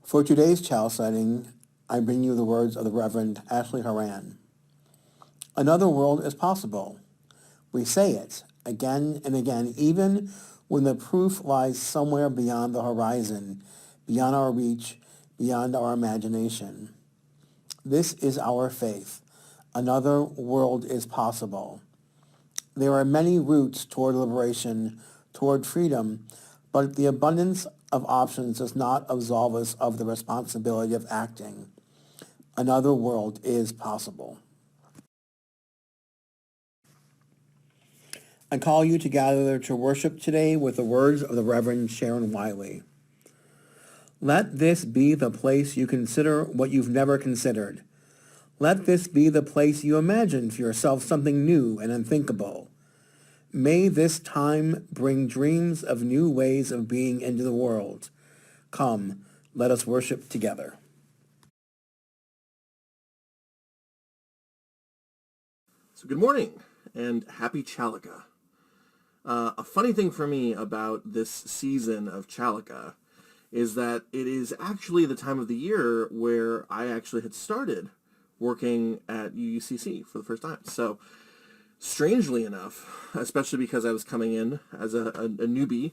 For today's Chalice Lighting, I bring you the words of the Reverend Ashley Horan. Another world is possible. We say it again and again, even when the proof lies somewhere beyond the horizon, beyond our reach, beyond our imagination. This is our faith. Another world is possible. There are many routes toward liberation, toward freedom, but the abundance of options does not absolve us of the responsibility of acting. Another world is possible. I call you to gather to worship today with the words of the Reverend Sharon Wiley. Let this be the place you consider what you've never considered. Let this be the place you imagine for yourself something new and unthinkable. May this time bring dreams of new ways of being into the world. Come, let us worship together. So good morning and happy Chalica. A funny thing for me about this season of Chalica is that it is actually the time of the year where I actually had started working at UUCC for the first time. So strangely enough, especially because I was coming in as a newbie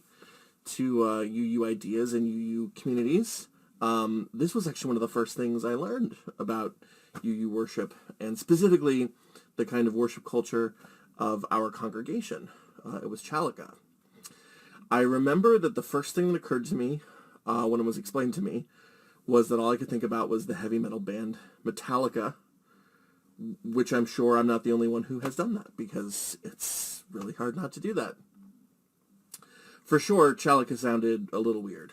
to UU ideas and UU communities, this was actually one of the first things I learned about UU worship, and specifically the kind of worship culture of our congregation. It was Chalica. I remember that the first thing that occurred to me when it was explained to me was that all I could think about was the heavy metal band Metallica, which I'm sure I'm not the only one who has done that, because it's really hard not to do that. For sure, Chalica sounded a little weird.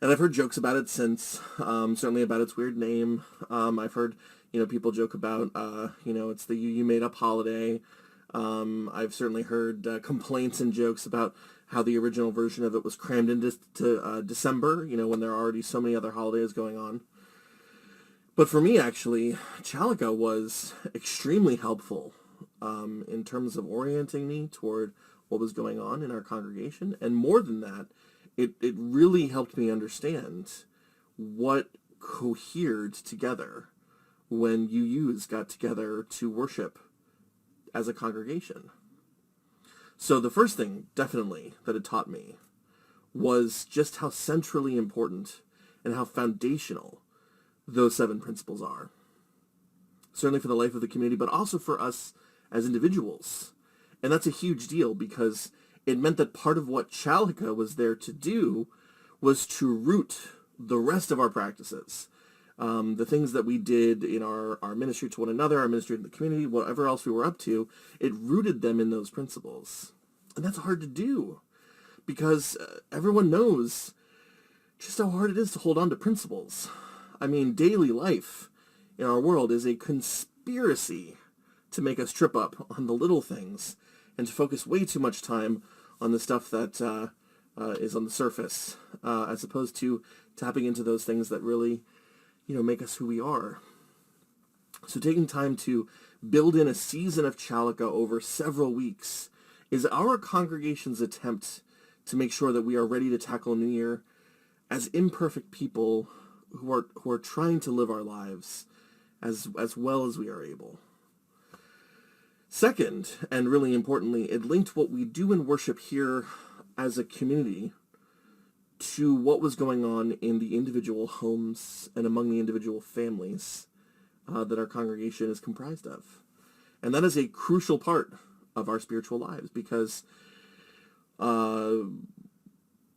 And I've heard jokes about it since, certainly about its weird name. I've heard, people joke about, it's the UU made-up holiday. I've certainly heard complaints and jokes about how the original version of it was crammed into December, when there are already so many other holidays going on. But for me, actually, Chalica was extremely helpful in terms of orienting me toward what was going on in our congregation. And more than that, it really helped me understand what cohered together when UUs got together to worship as a congregation. So the first thing, definitely, that it taught me was just how centrally important and how foundational those 7 principles are. Certainly for the life of the community, but also for us as individuals. And that's a huge deal, because it meant that part of what Chalica was there to do was to root the rest of our practices. The things that we did in our ministry to one another, our ministry to the community, whatever else we were up to, it rooted them in those principles. And that's hard to do, because everyone knows just how hard it is to hold on to principles. I mean, daily life in our world is a conspiracy to make us trip up on the little things and to focus way too much time on the stuff that is on the surface, as opposed to tapping into those things that really, make us who we are. So taking time to build in a season of Chalica over several weeks is our congregation's attempt to make sure that we are ready to tackle New Year as imperfect people who are trying to live our lives as well as we are able. Second, and really importantly, it linked what we do in worship here as a community to what was going on in the individual homes and among the individual families that our congregation is comprised of. And that is a crucial part of our spiritual lives, because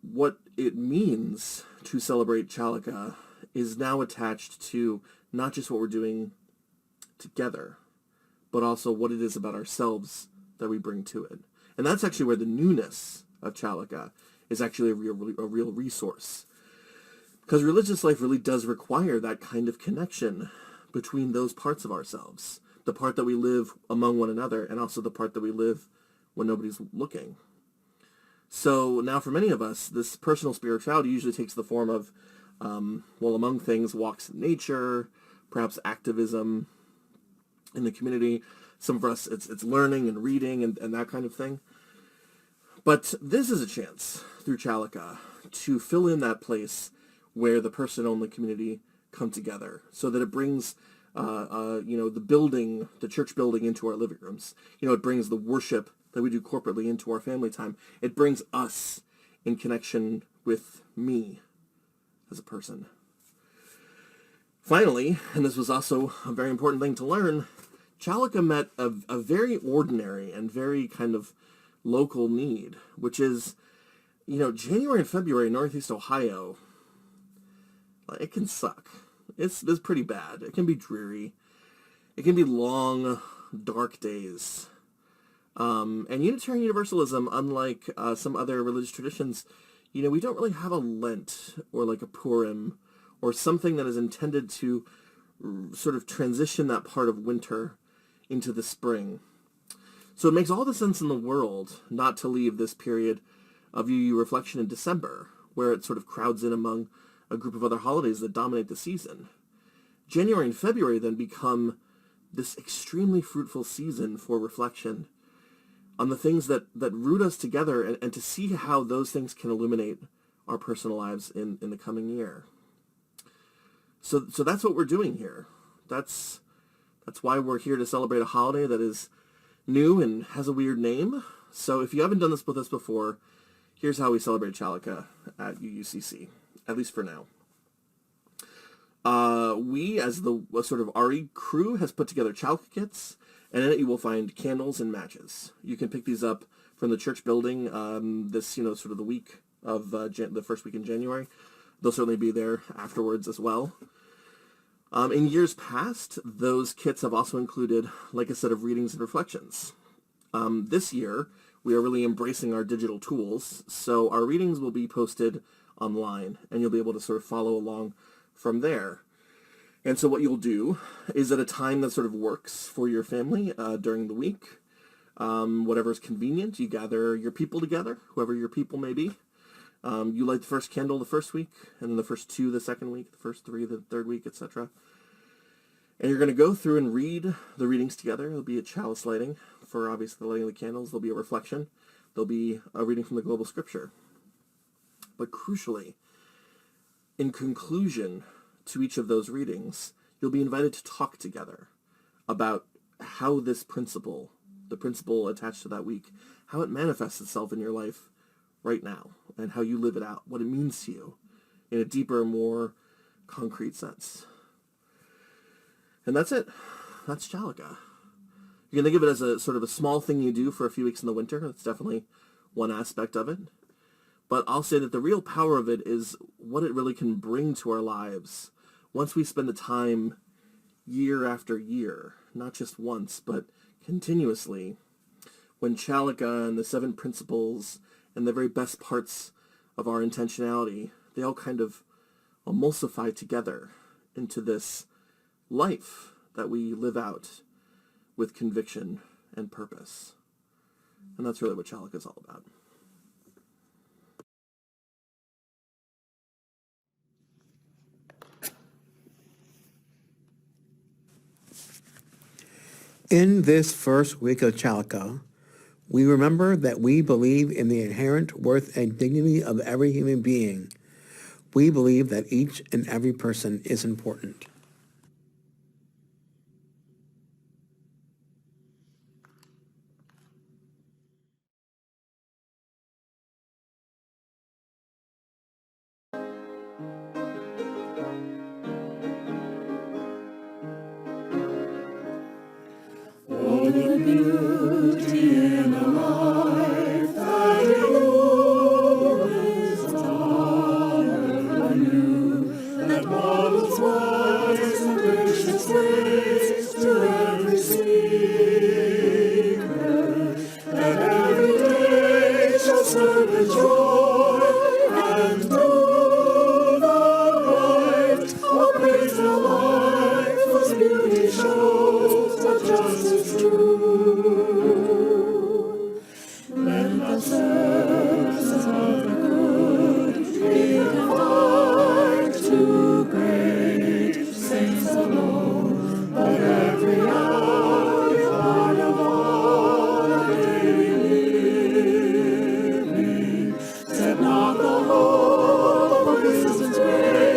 what it means to celebrate Chalica is now attached to not just what we're doing together, but also what it is about ourselves that we bring to it. And that's actually where the newness of Chalica is actually a real resource. Because religious life really does require that kind of connection between those parts of ourselves. The part that we live among one another, and also the part that we live when nobody's looking. So now for many of us, this personal spirituality usually takes the form of, among things, walks in nature, perhaps activism in the community. Some of us, it's learning and reading and that kind of thing. But this is a chance, through Chalica, to fill in that place where the person-only community come together, so that it brings the church building into our living rooms. It brings the worship that we do corporately into our family time. It brings us in connection with me as a person. Finally, and this was also a very important thing to learn, Chalica met a very ordinary and very kind of local need, which is, January and February in Northeast Ohio, it can suck. It's pretty bad. It can be dreary. It can be long, dark days. And Unitarian Universalism, unlike some other religious traditions, we don't really have a Lent or like a Purim or something that is intended to sort of transition that part of winter into the spring. So it makes all the sense in the world not to leave this period of UU reflection in December, where it sort of crowds in among a group of other holidays that dominate the season. January and February then become this extremely fruitful season for reflection on the things that root us together, and to see how those things can illuminate our personal lives in the coming year. So that's what we're doing here. That's why we're here to celebrate a holiday that is new and has a weird name. So if you haven't done this with us before, here's how we celebrate Chalica at UUCC, at least for now. We, as the sort of RE crew, has put together Chalica kits, and in it you will find candles and matches. You can pick these up from the church building this, sort of the week of the first week in January. They'll certainly be there afterwards as well. In years past, those kits have also included like a set of readings and reflections. This year, we are really embracing our digital tools, so our readings will be posted online, and you'll be able to sort of follow along from there. And so what you'll do is, at a time that sort of works for your family during the week, whatever is convenient, you gather your people together, whoever your people may be. You light the first candle the first week, and then the first two the second week, the first three the third week, etc. And you're going to go through and read the readings together. There'll be a chalice lighting for, obviously, the lighting of the candles. There'll be a reflection. There'll be a reading from the Global Scripture. But crucially, in conclusion to each of those readings, you'll be invited to talk together about how this principle, the principle attached to that week, how it manifests itself in your life right now, and how you live it out, what it means to you in a deeper, more concrete sense. And that's it. That's Chalica. You can think of it as a sort of a small thing you do for a few weeks in the winter. That's definitely one aspect of it. But I'll say that the real power of it is what it really can bring to our lives once we spend the time year after year, not just once, but continuously, when Chalica and the 7 principles and the very best parts of our intentionality, they all kind of emulsify together into this life that we live out with conviction and purpose. And that's really what Chalica is all about. In this first week of Chalica, we remember that we believe in the inherent worth and dignity of every human being. We believe that each and every person is important. Oh, the beauty in a life that is honored anew, that models wise and gracious ways to every seeker, that every day shall serve with joy and do the right. Oh, praise the life whose beauty shows that justice true. Let the service of the good be confined to great saints alone, but every hour part of all our daily living. Set not the hope of a Christmas grace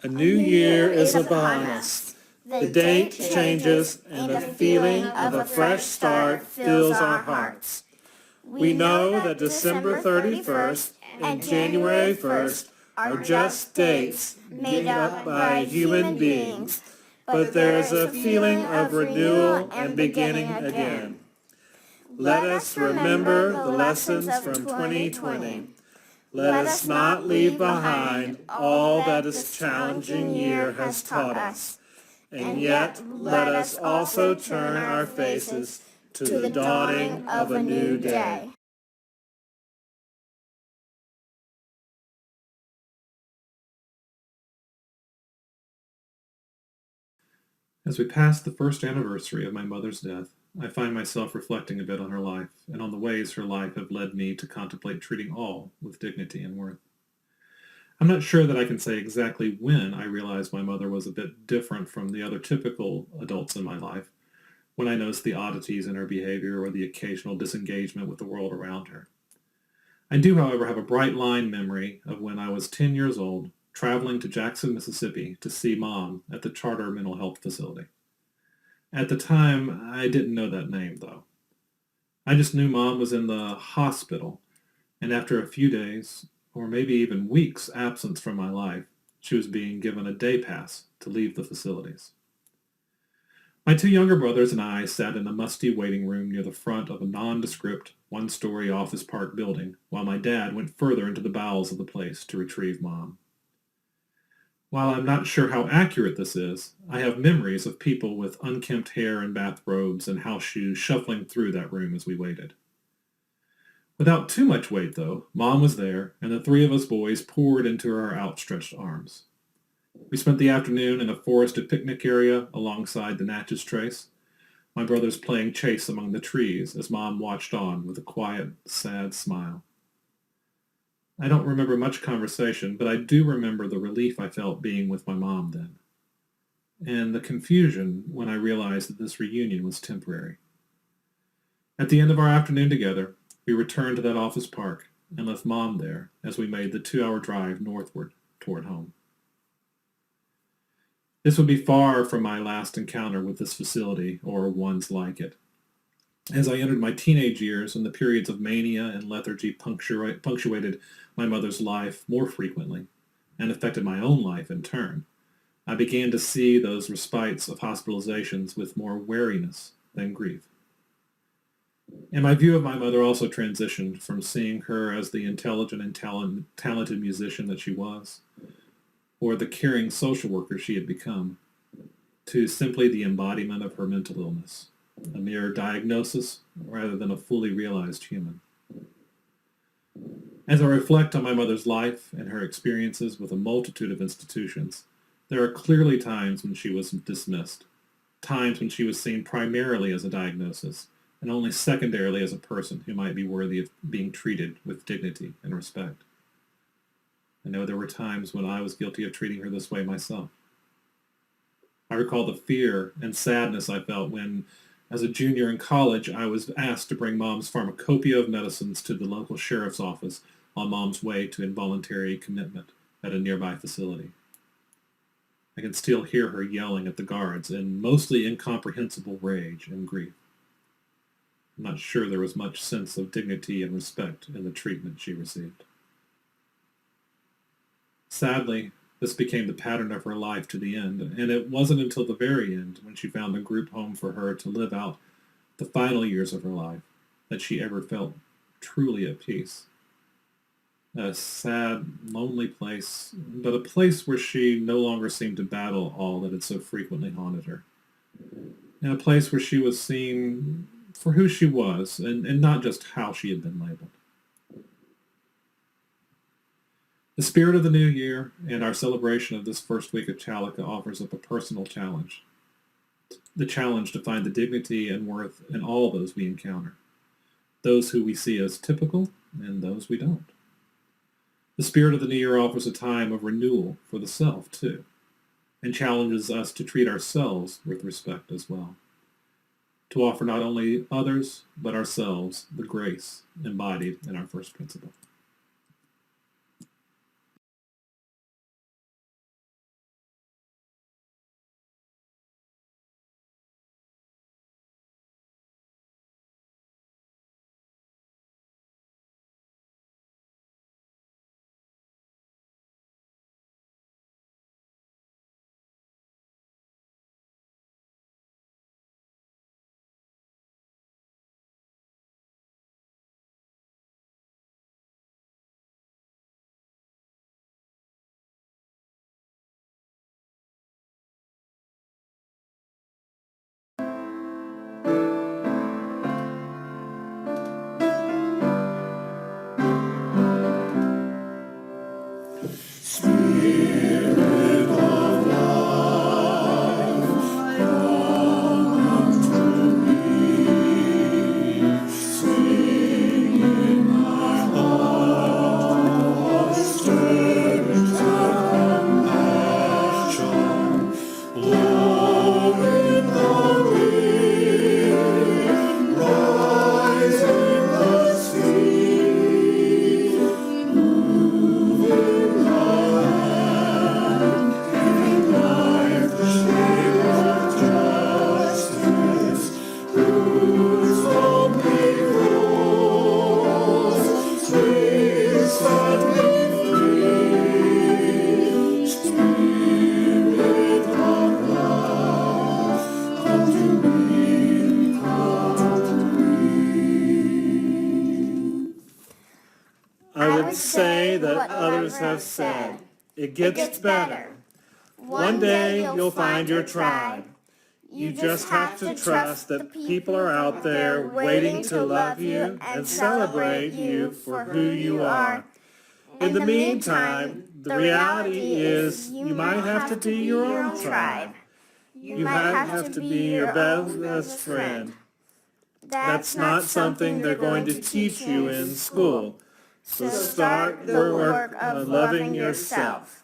A new year is upon us. The date changes, and the feeling of a fresh start fills our hearts. We know that December 31st and January 1st are just dates made up by human beings, but there is a feeling of renewal and beginning again. Let us remember the lessons from 2020. Let us not leave behind all that this challenging year has taught us, and yet let us also turn our faces to the dawning of a new day. As we pass the first anniversary of my mother's death, I find myself reflecting a bit on her life and on the ways her life have led me to contemplate treating all with dignity and worth. I'm not sure that I can say exactly when I realized my mother was a bit different from the other typical adults in my life, when I noticed the oddities in her behavior or the occasional disengagement with the world around her. I do, however, have a bright line memory of when I was 10 years old, traveling to Jackson, Mississippi to see Mom at the Charter Mental Health Facility. At the time, I didn't know that name, though. I just knew Mom was in the hospital, and after a few days, or maybe even weeks' absence from my life, she was being given a day pass to leave the facilities. My two younger brothers and I sat in a musty waiting room near the front of a nondescript, one-story office park building, while my dad went further into the bowels of the place to retrieve Mom. While I'm not sure how accurate this is, I have memories of people with unkempt hair and bathrobes and house shoes shuffling through that room as we waited. Without too much wait, though, Mom was there, and the three of us boys poured into her outstretched arms. We spent the afternoon in a forested picnic area alongside the Natchez Trace, my brothers playing chase among the trees as Mom watched on with a quiet, sad smile. I don't remember much conversation, but I do remember the relief I felt being with my mom then, and the confusion when I realized that this reunion was temporary. At the end of our afternoon together, we returned to that office park and left Mom there as we made the 2-hour drive northward toward home. This would be far from my last encounter with this facility or ones like it. As I entered my teenage years and the periods of mania and lethargy punctuated my mother's life more frequently and affected my own life in turn, I began to see those respites of hospitalizations with more wariness than grief. And my view of my mother also transitioned from seeing her as the intelligent and talented musician that she was, or the caring social worker she had become, to simply the embodiment of her mental illness, a mere diagnosis rather than a fully realized human. As I reflect on my mother's life and her experiences with a multitude of institutions, there are clearly times when she was dismissed, times when she was seen primarily as a diagnosis, and only secondarily as a person who might be worthy of being treated with dignity and respect. I know there were times when I was guilty of treating her this way myself. I recall the fear and sadness I felt when, as a junior in college, I was asked to bring Mom's pharmacopoeia of medicines to the local sheriff's office on Mom's way to involuntary commitment at a nearby facility. I can still hear her yelling at the guards in mostly incomprehensible rage and grief. I'm not sure there was much sense of dignity and respect in the treatment she received. Sadly, this became the pattern of her life to the end, and it wasn't until the very end, when she found a group home for her to live out the final years of her life, that she ever felt truly at peace. A sad, lonely place, but a place where she no longer seemed to battle all that had so frequently haunted her. And a place where she was seen for who she was, and not just how she had been labeled. The spirit of the new year and our celebration of this first week of Chalica offers up a personal challenge. The challenge to find the dignity and worth in all those we encounter. Those who we see as typical and those we don't. The spirit of the new year offers a time of renewal for the self, too, and challenges us to treat ourselves with respect as well. To offer not only others, but ourselves the grace embodied in our first principle. what others have said. It gets better. One day you'll find your tribe. You just have to trust that people are out there waiting to love you and celebrate you for who you are. In the meantime, the reality is you might have to be your own tribe. You might have to be your best friend. That's not something they're going to teach you in school. So start the work of loving yourself.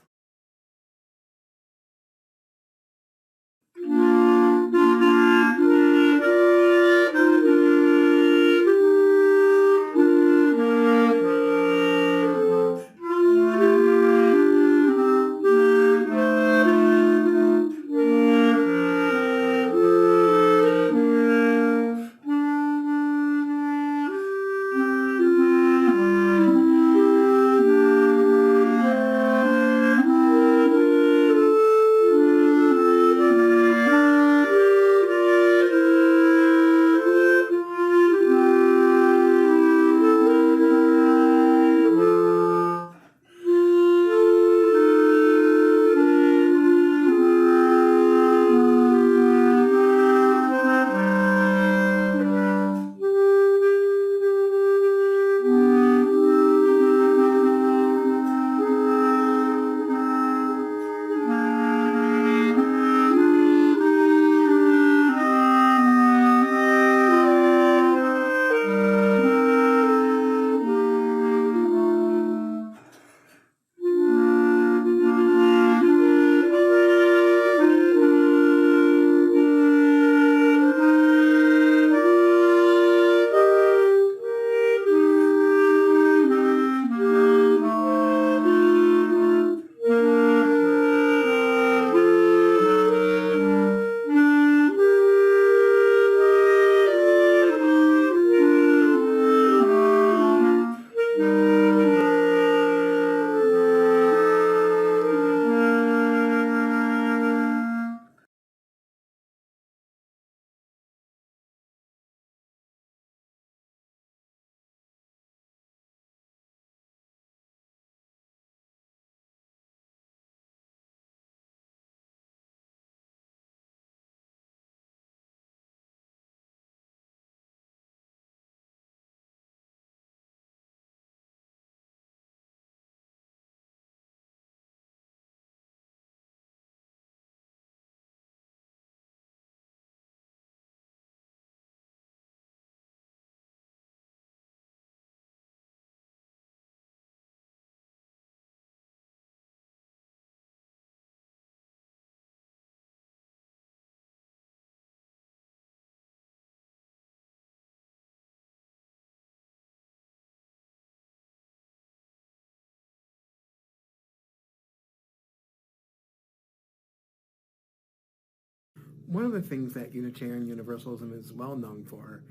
One of the things that Unitarian Universalism is well known for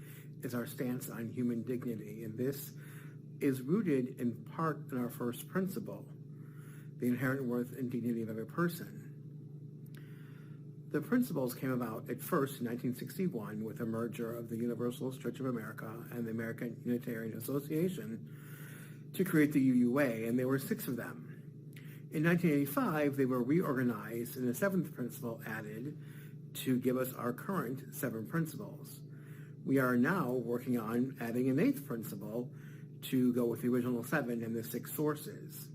is our stance on human dignity, and this is rooted in part in our first principle, the inherent worth and dignity of every person. The principles came about at first in 1961 with the merger of the Universalist Church of America and the American Unitarian Association to create the UUA, and there were 6 of them. In 1985, they were reorganized and the 7th principle added to give us our current 7 principles. We are now working on adding an 8th principle to go with the original 7 and the 6 sources.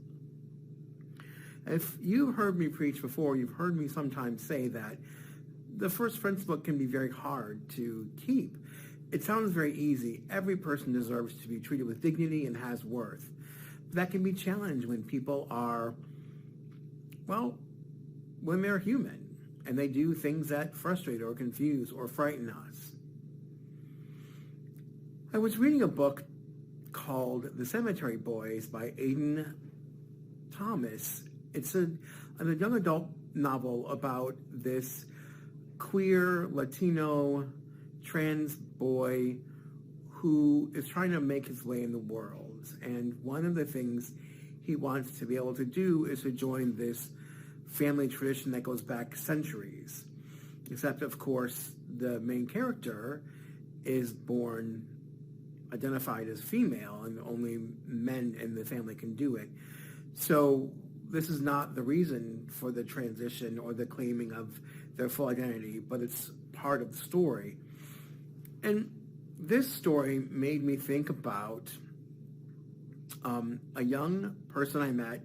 If you've heard me preach before, you've heard me sometimes say that the first principle can be very hard to keep. It sounds very easy. Every person deserves to be treated with dignity and has worth. That can be challenged when people are, well, when they're human and they do things that frustrate or confuse or frighten us. I was reading a book called The Cemetery Boys by Aidan Thomas. It's a young adult novel about this queer, Latino, trans boy who is trying to make his way in the world. And one of the things he wants to be able to do is to join this family tradition that goes back centuries. Except, of course, the main character is born identified as female, and only men in the family can do it. So this is not the reason for the transition or the claiming of their full identity, but it's part of the story. And this story made me think about a young person I met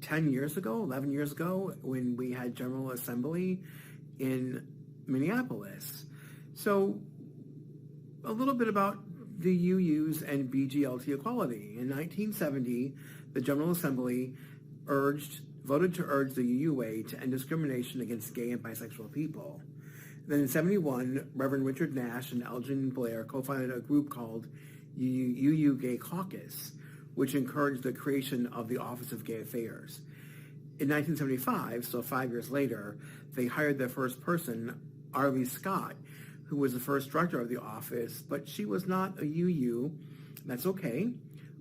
10 years ago, 11 years ago, when we had General Assembly in Minneapolis. So a little bit about the UUs and BGLT equality. In 1970, the General Assembly voted to urge the UUA to end discrimination against gay and bisexual people. Then in 71, Reverend Richard Nash and Elgin Blair co-founded a group called UU Gay Caucus, which encouraged the creation of the Office of Gay Affairs. In 1975, so 5 years later, they hired their first person, Arlie Scott, who was the first director of the office, but she was not a UU. That's okay,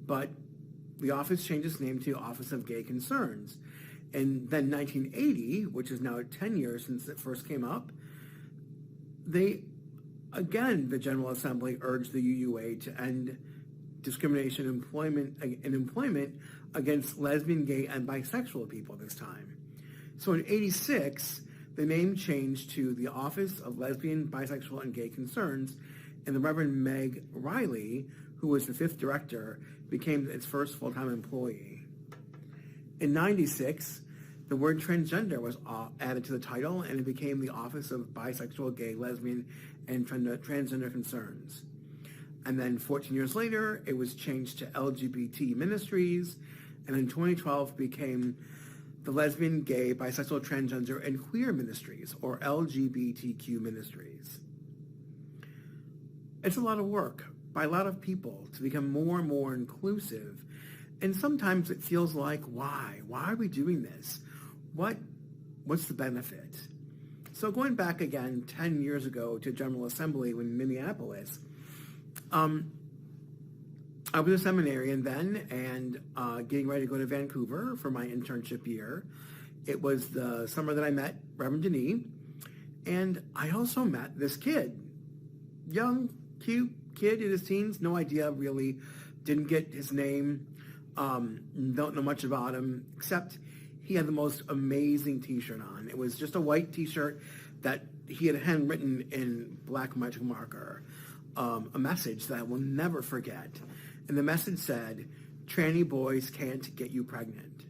but the office changed its name to Office of Gay Concerns. And then 1980, which is now 10 years since it first came up, the General Assembly urged the UUA to end discrimination in employment against lesbian, gay, and bisexual people this time. So in 86, the name changed to the Office of Lesbian, Bisexual, and Gay Concerns, and the Reverend Meg Riley, who was the 5th director, became its first full-time employee. In 96, the word transgender was added to the title, and it became the Office of Bisexual, Gay, Lesbian, and Transgender Concerns. And then 14 years later, it was changed to LGBT Ministries, and in 2012 became the Lesbian, Gay, Bisexual, Transgender, and Queer Ministries, or LGBTQ Ministries. It's a lot of work by a lot of people to become more and more inclusive, and sometimes it feels like, why? Why are we doing this? What's the benefit? So going back again 10 years ago to General Assembly in Minneapolis, I was a seminarian then and getting ready to go to Vancouver for my internship year. It was the summer that I met Reverend Denis, and I also met this kid. Young, cute kid in his teens, no idea really, didn't get his name, don't know much about him, except he had the most amazing t-shirt on. It was just a white t-shirt that he had handwritten in black magic marker. A message that I will never forget. And the message said, "Tranny boys can't get you pregnant,"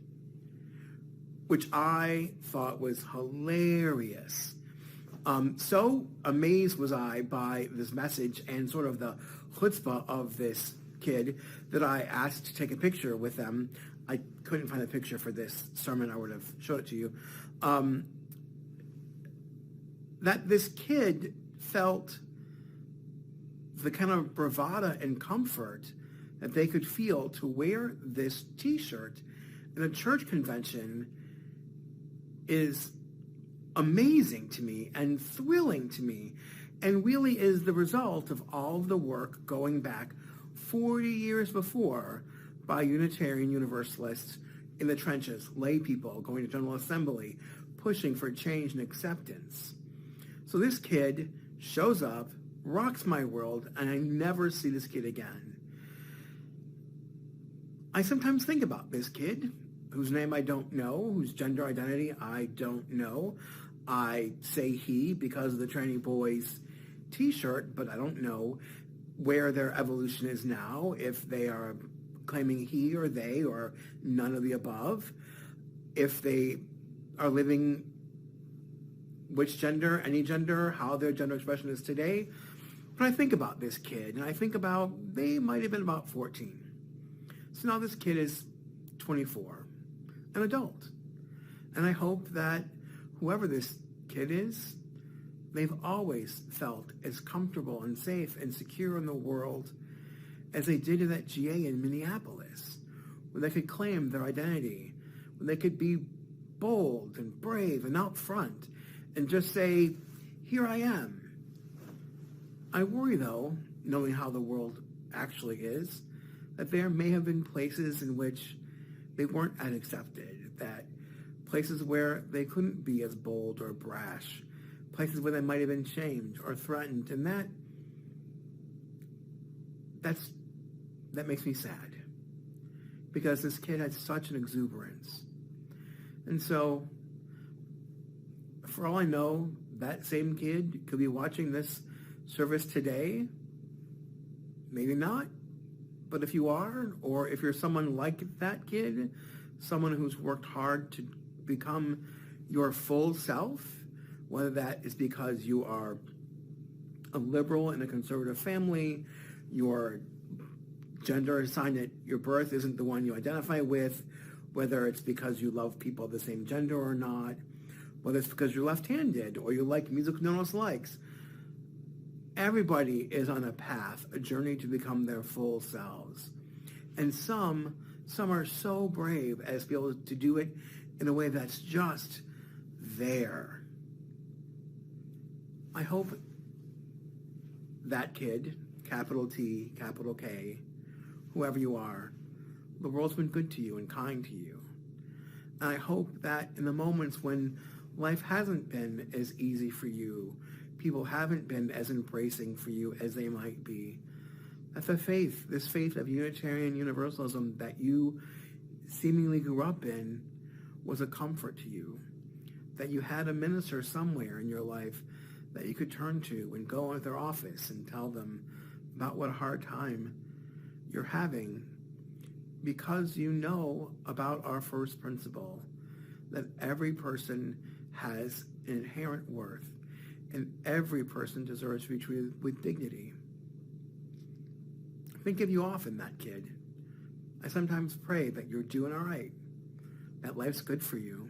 which I thought was hilarious. So amazed was I by this message and sort of the chutzpah of this kid that I asked to take a picture with them. I couldn't find a picture for this sermon. I would have showed it to you. That this kid felt the kind of bravado and comfort that they could feel to wear this t-shirt in a church convention is amazing to me and thrilling to me, and really is the result of all of the work going back 40 years before by Unitarian Universalists in the trenches, lay people going to General Assembly, pushing for change and acceptance. So this kid shows up, rocks my world, and I never see this kid again. I sometimes think about this kid, whose name I don't know, whose gender identity I don't know. I say he because of the Tranny Boys t-shirt, but I don't know where their evolution is now, if they are claiming he or they or none of the above, if they are living which gender, any gender, how their gender expression is today. But I think about this kid, and I think about, they might have been about 14. So now this kid is 24, an adult. And I hope that whoever this kid is, they've always felt as comfortable and safe and secure in the world as they did in that GA in Minneapolis, where they could claim their identity, where they could be bold and brave and out front and just say, here I am. I worry, though, knowing how the world actually is, that there may have been places in which they weren't as accepted, that places where they couldn't be as bold or brash, places where they might have been shamed or threatened, and that makes me sad. because this kid had such an exuberance. And so, for all I know, that same kid could be watching this service today. Maybe not. But if you are, or if you're someone like that kid, someone who's worked hard to become your full self, whether that is because you are a liberal in a conservative family, your gender assigned at your birth isn't the one you identify with, whether it's because you love people of the same gender or not, whether it's because you're left-handed or you like music no one else likes. Everybody is on a path, a journey to become their full selves. And some are so brave as to be able to do it in a way that's just there. I hope that kid, capital T, capital K, whoever you are, the world's been good to you and kind to you. And I hope that in the moments when life hasn't been as easy for you, people haven't been as embracing for you as they might be, that this faith of Unitarian Universalism that you seemingly grew up in was a comfort to you, that you had a minister somewhere in your life that you could turn to and go into their office and tell them about what a hard time you're having, because you know about our first principle, that every person has an inherent worth and every person deserves to be treated with dignity. Think of you often, that kid. I sometimes pray that you're doing all right, that life's good for you.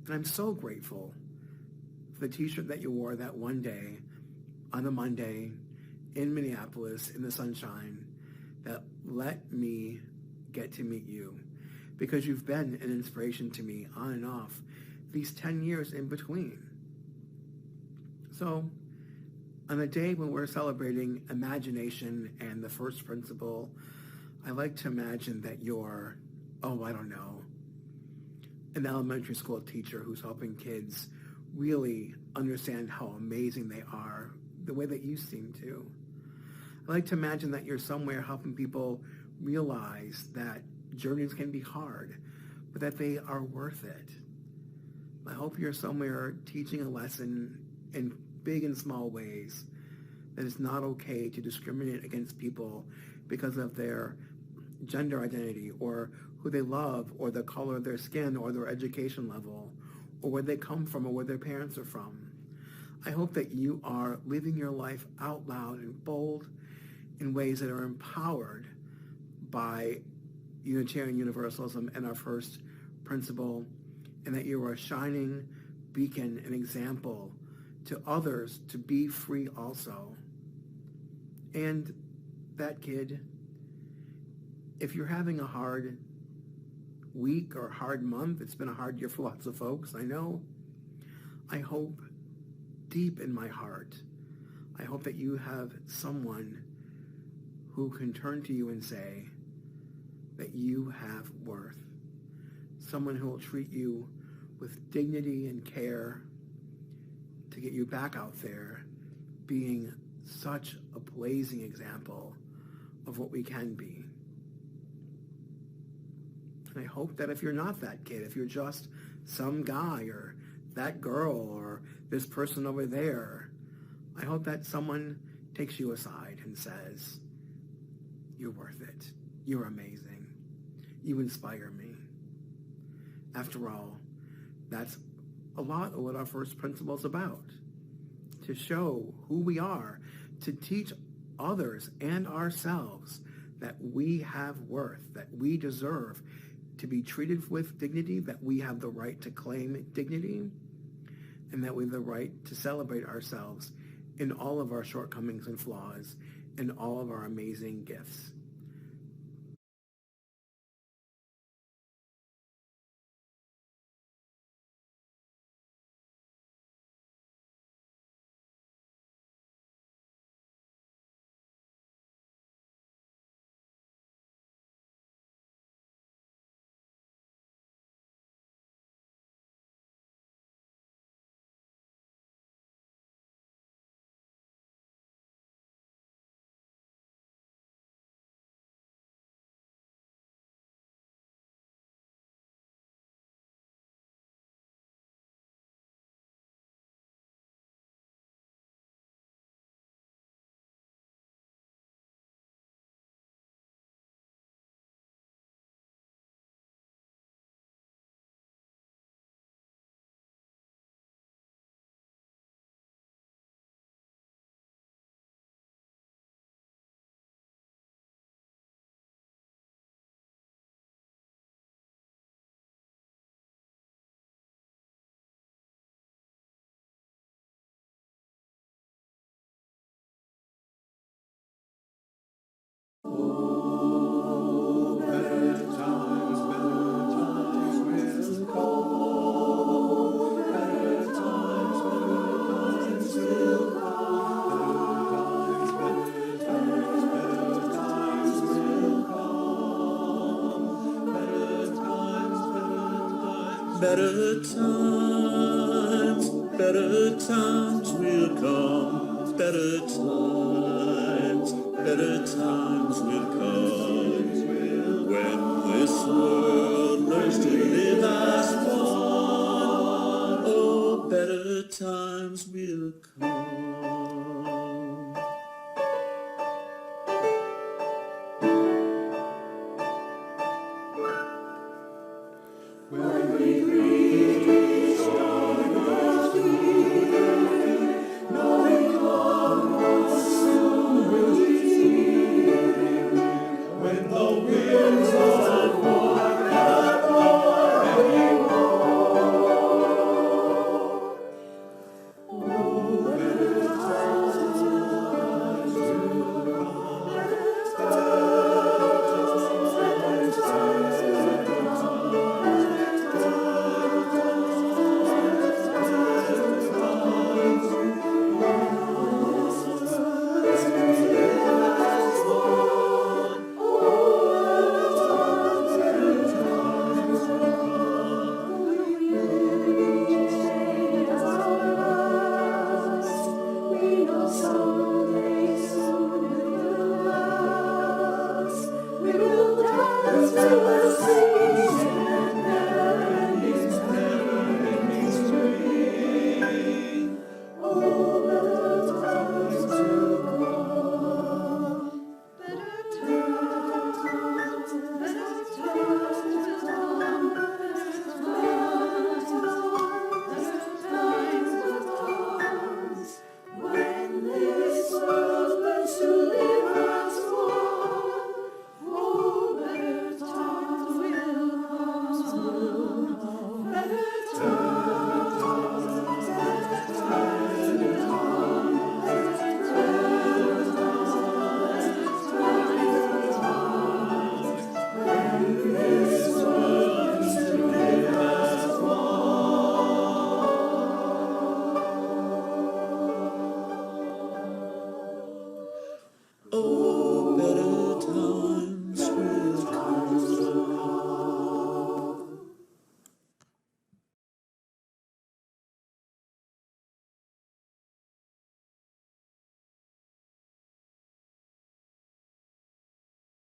And I'm so grateful for the t-shirt that you wore that one day on a Monday in Minneapolis in the sunshine that let me get to meet you, because you've been an inspiration to me on and off these 10 years in between. So on a day when we're celebrating imagination and the first principle, I like to imagine that you're, an elementary school teacher who's helping kids really understand how amazing they are, the way that you seem to. I like to imagine that you're somewhere helping people realize that journeys can be hard, but that they are worth it. I hope you're somewhere teaching a lesson in big and small ways that it's not okay to discriminate against people because of their gender identity or who they love or the color of their skin or their education level or where they come from or where their parents are from. I hope that you are living your life out loud and bold in ways that are empowered by Unitarian Universalism and our first principle, and that you are a shining beacon and example to others to be free also. And that kid, if you're having a hard week or hard month, it's been a hard year for lots of folks, I know, I hope deep in my heart, I hope that you have someone who can turn to you and say that you have worth. Someone who will treat you with dignity and care to get you back out there being such a blazing example of what we can be. And I hope that if you're not that kid, if you're just some guy or that girl or this person over there, I hope that someone takes you aside and says, you're worth it. You're amazing. You inspire me. After all, that's a lot of what our first principle is about. To show who we are, to teach others and ourselves that we have worth, that we deserve to be treated with dignity, that we have the right to claim dignity, and that we have the right to celebrate ourselves in all of our shortcomings and flaws, and all of our amazing gifts. Oh, better times will come. Better times will come. Better times will come. Better times will come. Better times will come. When this world learns to live as one, oh, better times will come.